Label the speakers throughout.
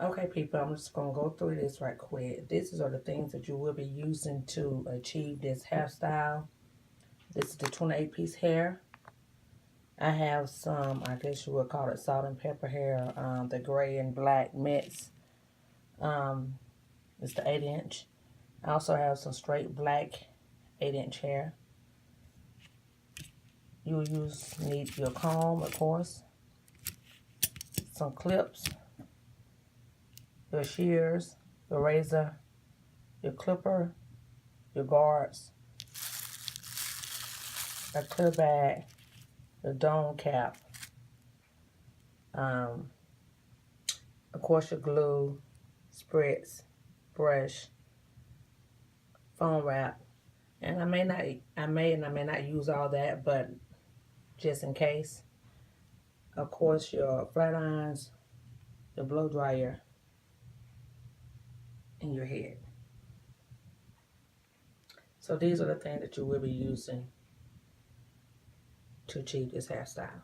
Speaker 1: Okay, people, I'm just going to go through this right quick. These are the things that you will be using to achieve this hairstyle. This is the 28-piece hair. I have some, I guess you would call it salt and pepper hair, the gray and black mix. Um, it's the 8-inch. I also have some straight black 8-inch hair. You will need your comb, of course, some clips, your shears, your razor, your clipper, your guards, a clear bag, the dome cap, um, of course your glue, spritz, brush, foam wrap, and I may not use all that, but just in case. Of course your flat irons, your blow dryer, and your head. So these are the things that you will be using to achieve this hairstyle.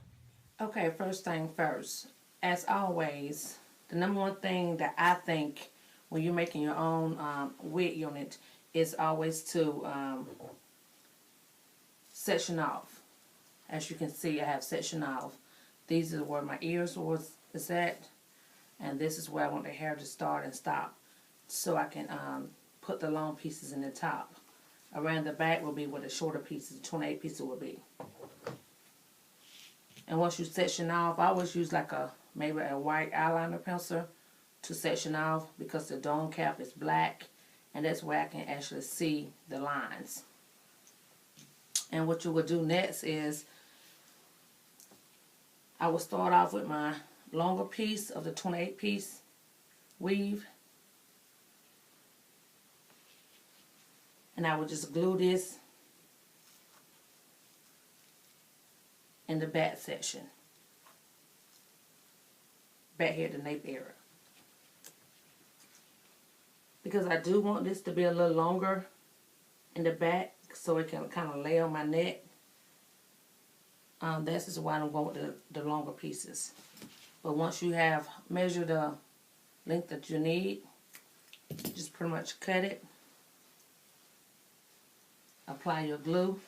Speaker 1: Okay, first thing first. As always, the number one thing that I think when you're making your own wig unit is always to section off. As you can see, I have section off. These are where my ears is at, and this is where I want the hair to start and stop, so I can put the long pieces in the top. Around the back will be where the shorter pieces, the 28 pieces will be. And once you section off, I always use like maybe a white eyeliner pencil to section off, because the dome cap is black, and that's where I can actually see the lines. And what you will do next is I will start off with my longer piece of the 28-piece weave, and I will just glue this in the back section, back here, the nape area, because I do want this to be a little longer in the back so it can kind of lay on my neck. This is why I'm going with the longer pieces. But once you have measured the length that you need, just pretty much cut it, apply your glue,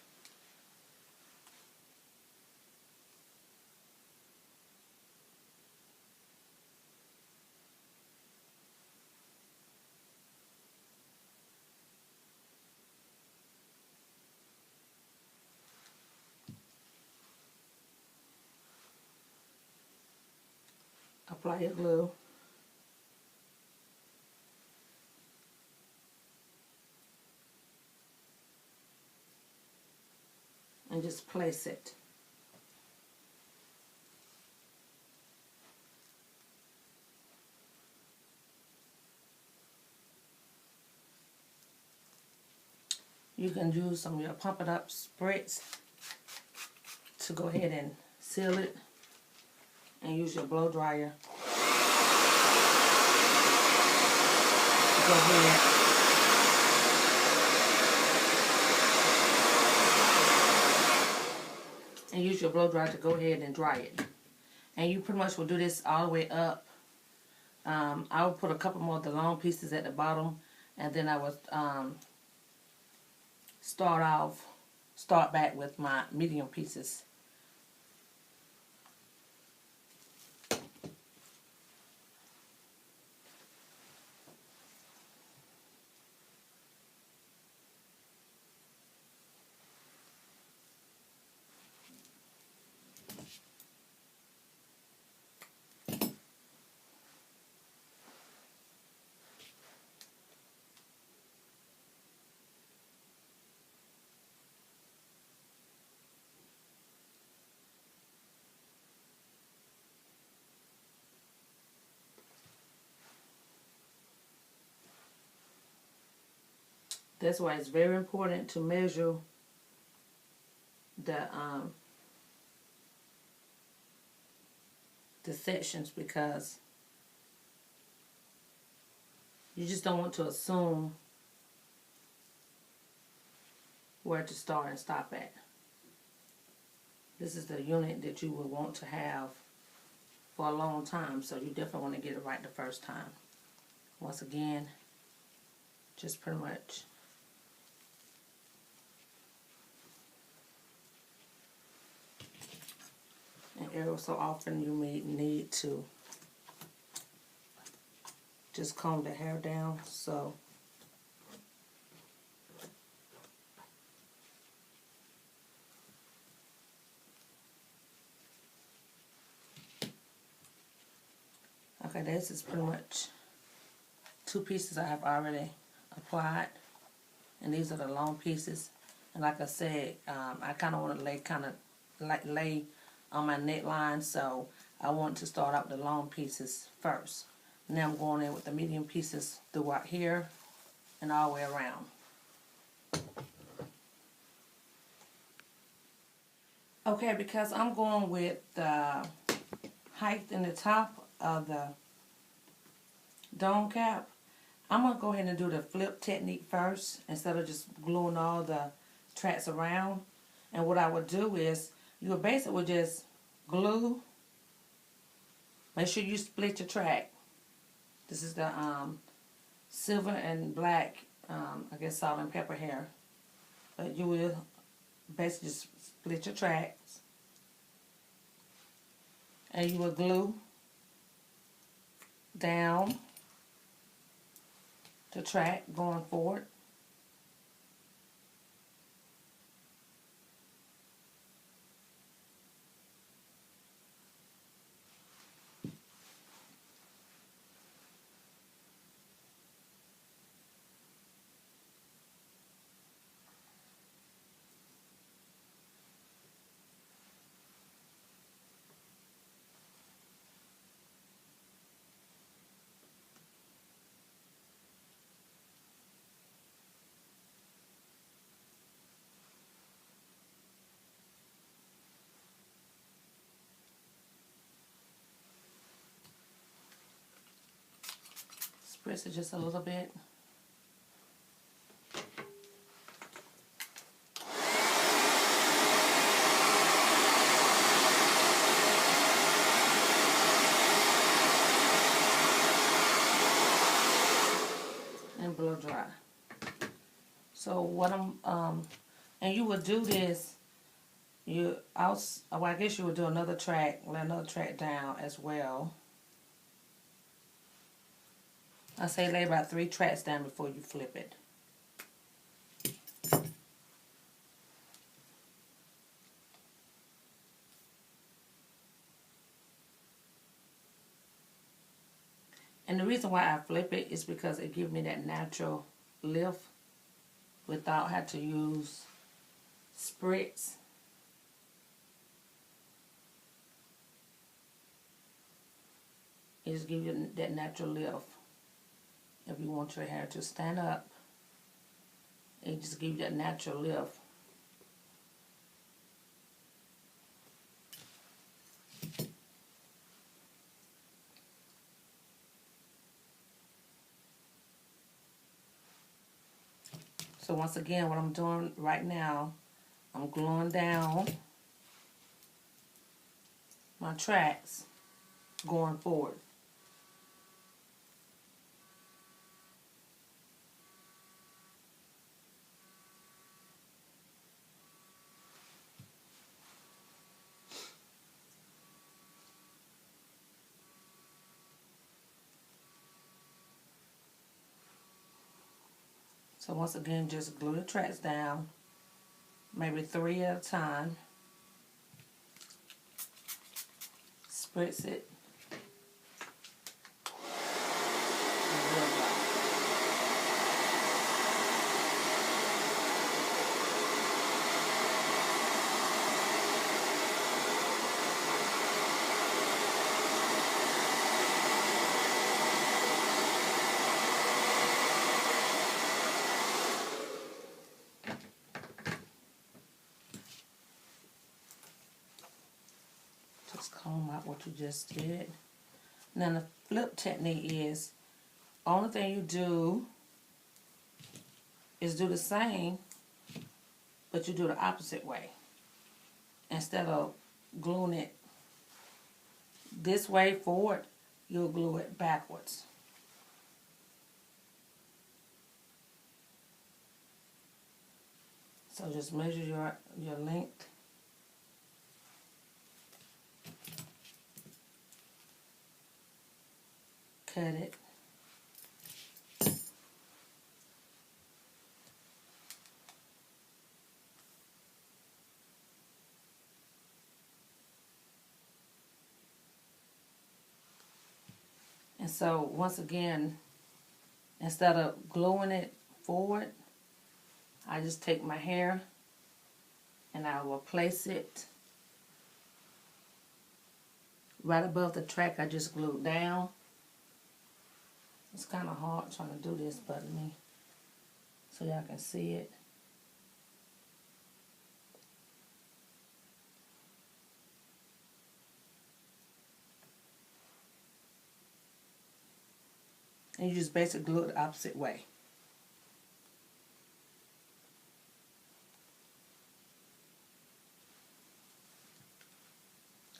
Speaker 1: apply your glue, and just place it. You can use some of your Pump It Up spritz to go ahead and seal it, and use your blow dryer to go ahead and dry it. And you pretty much will do this all the way up. I will put a couple more of the long pieces at the bottom, and then I will start back with my medium pieces. That's why it's very important to measure the sections, because you just don't want to assume where to start and stop at. This is the unit that you will want to have for a long time, so you definitely want to get it right the first time. Once again, just pretty much and every so often you may need to just comb the hair down. So okay, this is pretty much 2 pieces I have already applied, and these are the long pieces. And like I said, I kind of want to lay on my neckline, so I want to start out with the long pieces first. Now I'm going in with the medium pieces throughout here and all the way around. Okay, because I'm going with the height in the top of the dome cap, I'm going to go ahead and do the flip technique first instead of just gluing all the tracks around. And what I would do is, you would basically just glue. Make sure you split your track. This is the silver and black, I guess salt and pepper hair. But you will basically just split your tracks. And you will glue down the track going forward. Spritz it just a little bit. And blow dry. So what and you would do this, I guess you would do another track, lay another track down as well. I say lay about 3 tracks down before you flip it. And the reason why I flip it is because it gives me that natural lift without having to use spritz. It just gives you that natural lift. If you want your hair to stand up, it just gives you that natural lift. So once again, what I'm doing right now, I'm gluing down my tracks going forward. So once again, just glue the tracks down, maybe 3 at a time. Spritz it. Just comb out what you just did. Now the flip technique is, only thing you do is do the same, but you do the opposite way. Instead of gluing it this way forward, you'll glue it backwards. So just measure your length. Cut it. And so once again, instead of gluing it forward, I just take my hair and I will place it right above the track I just glued down. It's kind of hard trying to do this, but so y'all can see it. And you just basically glue it the opposite way.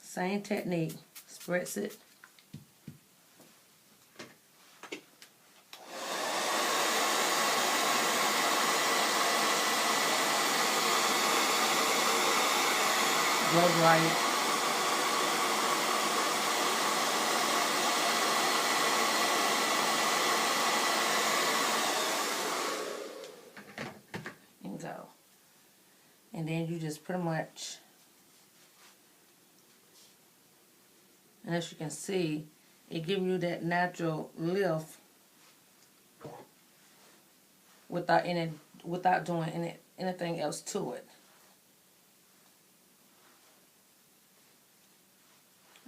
Speaker 1: Same technique. Spreads it. Blow right. And go. And then you just pretty much, and as you can see, it gives you that natural lift without doing anything else to it.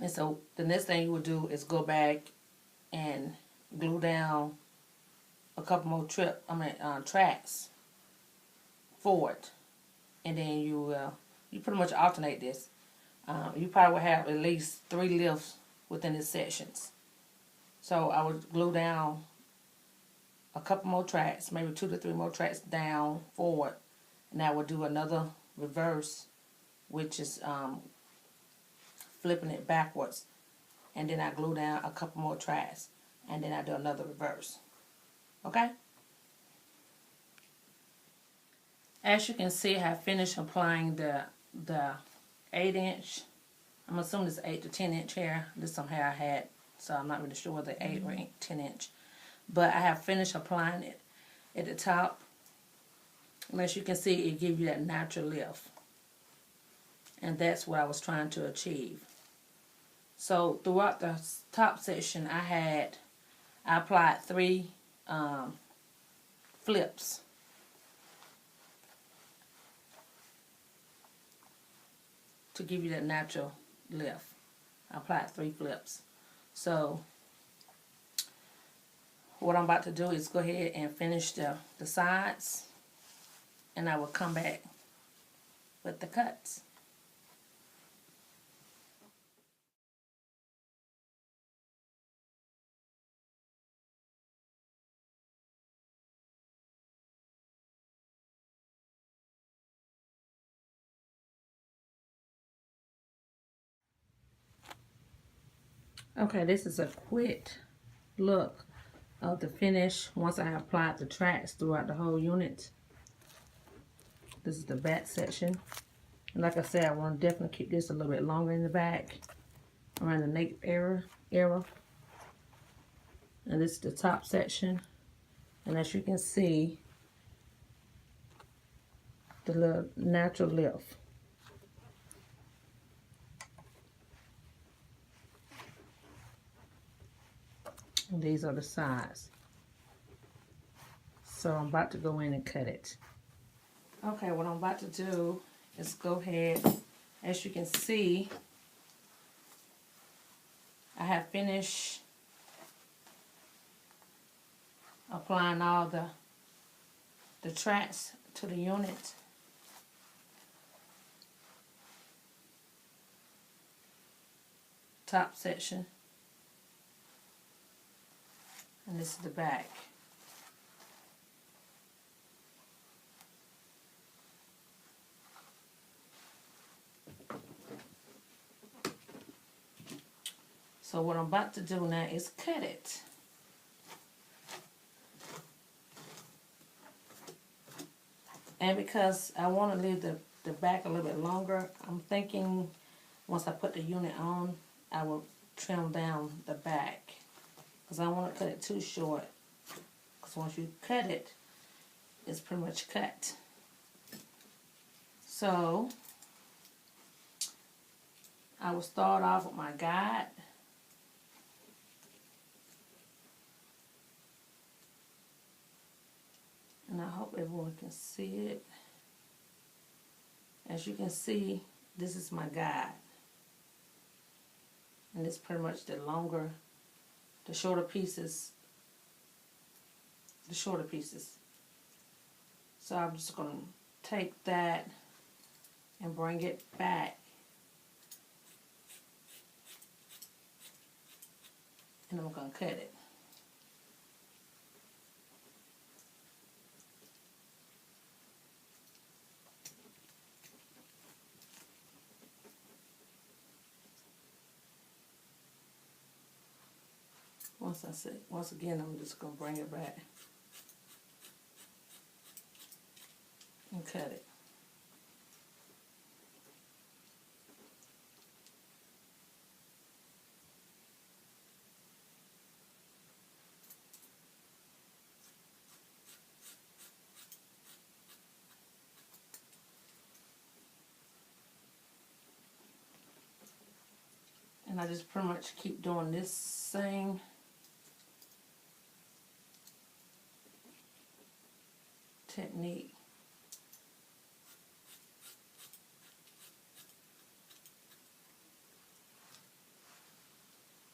Speaker 1: And so the next thing you would do is go back and glue down a couple more tracks forward, and then you pretty much alternate this. You probably will have at least 3 lifts within the sections. So I would glue down a couple more tracks, maybe 2 to 3 more tracks down forward, and I would do another reverse, which is flipping it backwards, and then I glue down a couple more tracks, and then I do another reverse. Okay? As you can see, I have finished applying the 8-inch. I'm assuming it's 8 to 10-inch hair. This is some hair I had, so I'm not really sure whether 8 or 10-inch. But I have finished applying it at the top. And as you can see, it gives you that natural lift. And that's what I was trying to achieve. So throughout the top section, I applied 3 flips. To give you that natural lift. I applied 3 flips. So what I'm about to do is go ahead and finish the sides, and I will come back with the cuts. Okay, this is a quick look of the finish once I have applied the tracks throughout the whole unit. This is the back section. And like I said, I want to definitely keep this a little bit longer in the back, around the nape area. And this is the top section. And as you can see, the little natural lift. And these are the sides. So I'm about to go in and cut it. Okay, what I'm about to do is go ahead. As you can see, I have finished applying all the tracks to the unit. Top section. And this is the back. So what I'm about to do now is cut it. And because I want to leave the back a little bit longer, I'm thinking once I put the unit on, I will trim down the back. Because I don't want to cut it too short. Because once you cut it, it's pretty much cut. So, I will start off with my guide. And I hope everyone can see it. As you can see, this is my guide. And it's pretty much the shorter pieces. So I'm just going to take that and bring it back. And I'm going to cut it. Once again, I'm just going to bring it back and cut it. And I just pretty much keep doing this same technique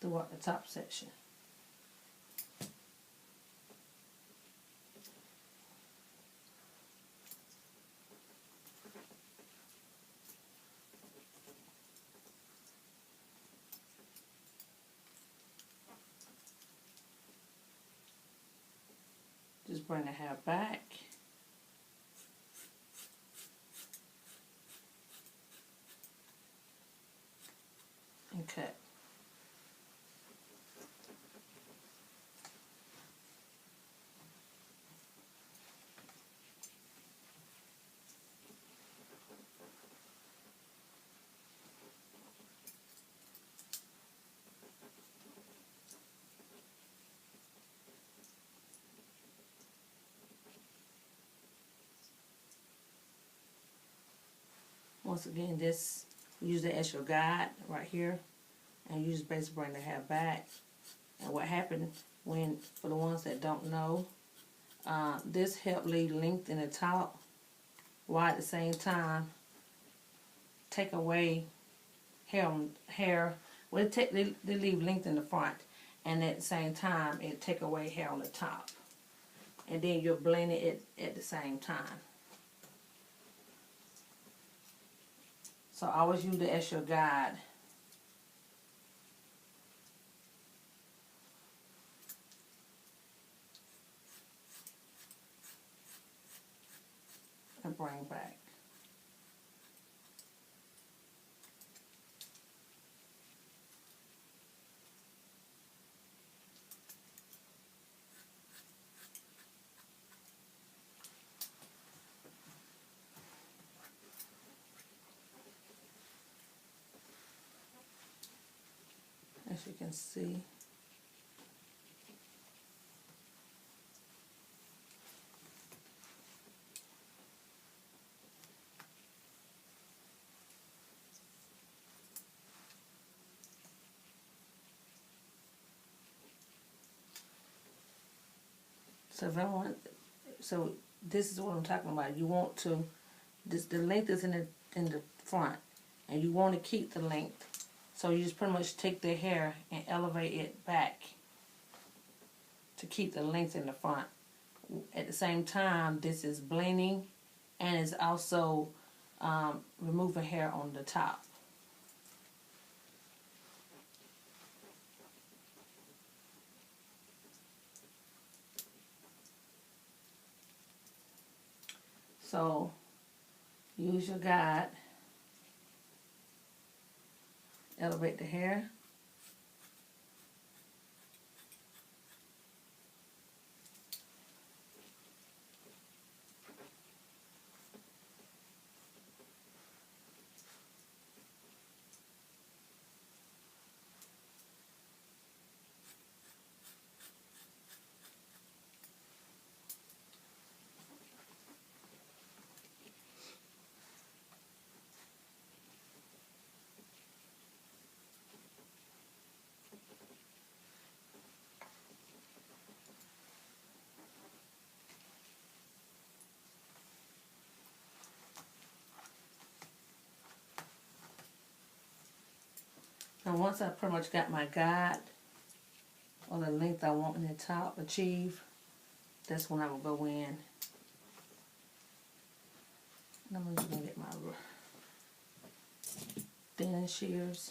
Speaker 1: throughout the top section. Just bring the hair back. And cut. Once again, use it as your guide right here, and you just basically bring the hair back. And what happened for the ones that don't know, this helps leave length in the top, while at the same time take away hair. Well, they leave length in the front, and at the same time it take away hair on the top, and then you're blending it at the same time. So I always use it as your guide. And bring back. As you can see. So this is what I'm talking about. You want to, the length is in the front, and you want to keep the length. So you just pretty much take the hair and elevate it back to keep the length in the front. At the same time, this is blending, and it's also removing hair on the top. So use your guide, elevate the hair, And once I pretty much got my guide or the length I want in the top achieve, that's when I will go in. I'm just gonna get my thin shears.